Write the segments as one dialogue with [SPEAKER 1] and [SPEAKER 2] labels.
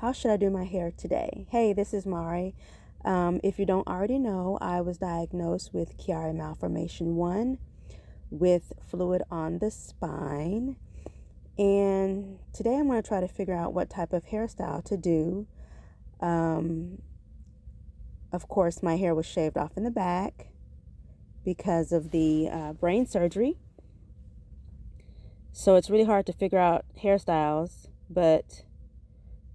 [SPEAKER 1] How should I do my hair today? Hey, this is Mari. If you don't already know, I was diagnosed with Chiari Malformation 1 with fluid on the spine. And today I'm going to try to figure out what type of hairstyle to do. Of course, my hair was shaved off in the back because of the brain surgery. So it's really hard to figure out hairstyles, but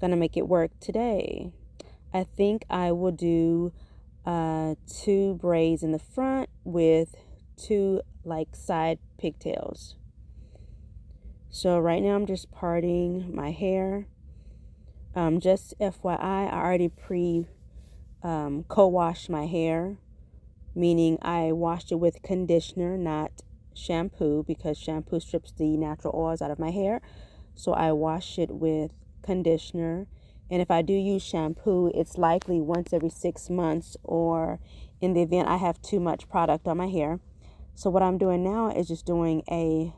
[SPEAKER 1] gonna make it work today. I think I will do 2 braids in the front with 2 like side pigtails. So right now I'm just parting my hair. Just FYI, I already co-washed my hair, meaning I washed it with conditioner, not shampoo, because shampoo strips the natural oils out of my hair. So I wash it with conditioner, and if I do use shampoo, it's likely once every 6 months, or in the event I have too much product on my hair. So what I'm doing now is just doing a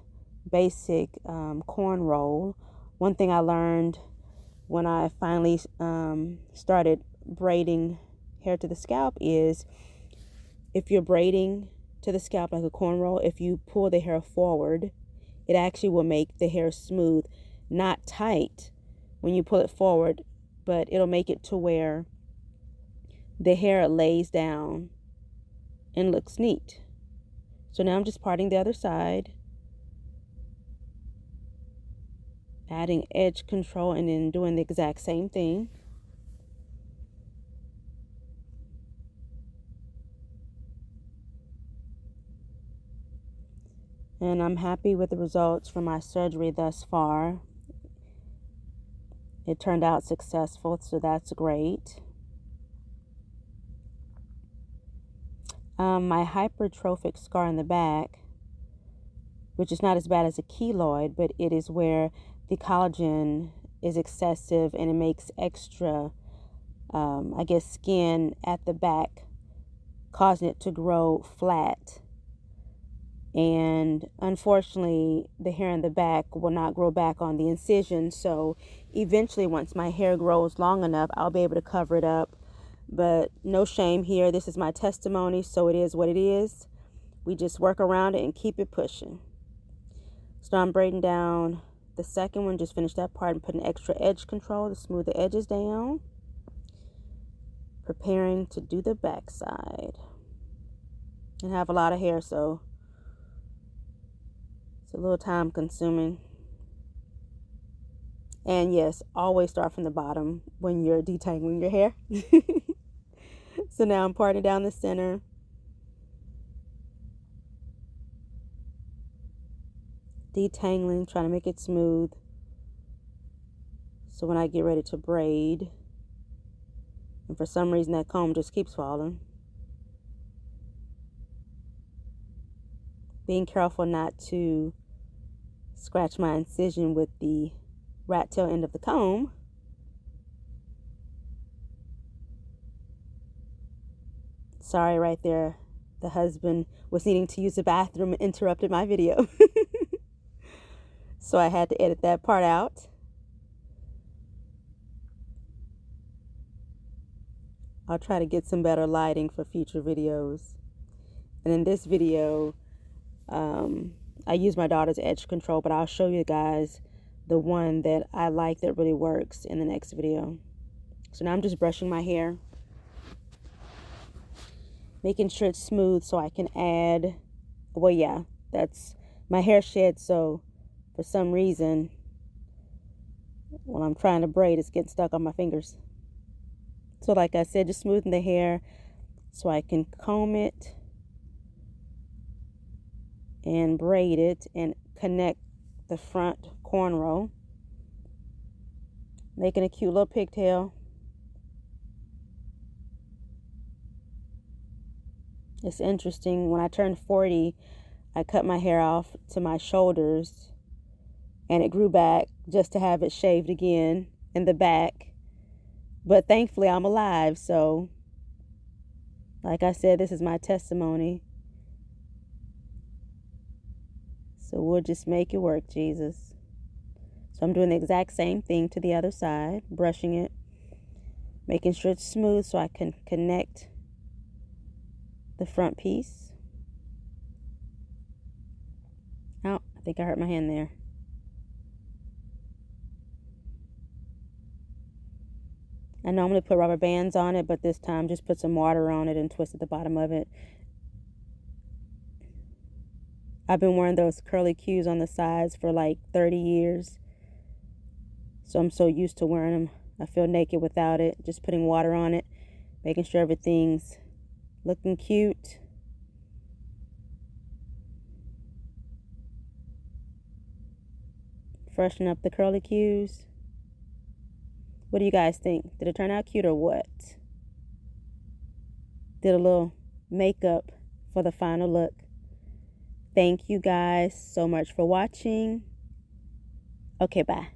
[SPEAKER 1] basic cornrow. One thing I learned when I finally started braiding hair to the scalp is if you're braiding to the scalp like a cornrow, if you pull the hair forward, it actually will make the hair smooth, not tight when you pull it forward, but it'll make it to where the hair lays down and looks neat. So now I'm just parting the other side, adding edge control, and then doing the exact same thing. And I'm happy with the results from my surgery thus far. It turned out successful, so that's great. My hypertrophic scar in the back, which is not as bad as a keloid, but it is where the collagen is excessive and it makes extra, skin at the back, causing it to grow flat. And unfortunately, the hair in the back will not grow back on the incision. So eventually, once my hair grows long enough, I'll be able to cover it up. But no shame here. This is my testimony, so it is what it is. We just work around it and keep it pushing. So I'm braiding down the second one. Just finished that part and putting extra edge control to smooth the edges down. Preparing to do the back side. And I have a lot of hair, so it's a little time consuming. And yes, always start from the bottom when you're detangling your hair. So now I'm parting down the center. Detangling, trying to make it smooth. So when I get ready to braid, and for some reason that comb just keeps falling. Being careful not to scratch my incision with the rat tail end of the comb. Sorry, right there. The husband was needing to use the bathroom and interrupted my video. So I had to edit that part out. I'll try to get some better lighting for future videos. And in this video, I use my daughter's edge control, but I'll show you guys the one that I like that really works in the next video. So now I'm just brushing my hair, making sure it's smooth so I can add, well, yeah, that's my hair shed, so for some reason, when I'm trying to braid, it's getting stuck on my fingers. So like I said, just smoothing the hair so I can comb it and braid it and connect the front cornrow, making a cute little pigtail. It's interesting, when I turned 40, I cut my hair off to my shoulders and it grew back just to have it shaved again in the back. But thankfully I'm alive, so like I said, this is my testimony. So we'll just make it work, Jesus. So I'm doing the exact same thing to the other side, brushing it, Making sure it's smooth so I can connect the front piece. Oh, I think I hurt my hand there. I normally put rubber bands on it, but this time just put some water on it and twisted the bottom of it. I've been wearing those curly cues on the sides for like 30 years. So I'm so used to wearing them. I feel naked without it. Just putting water on it, making sure everything's looking cute. Freshen up the curly cues. What do you guys think? Did it turn out cute or what? Did a little makeup for the final look. Thank you guys so much for watching. Okay, bye.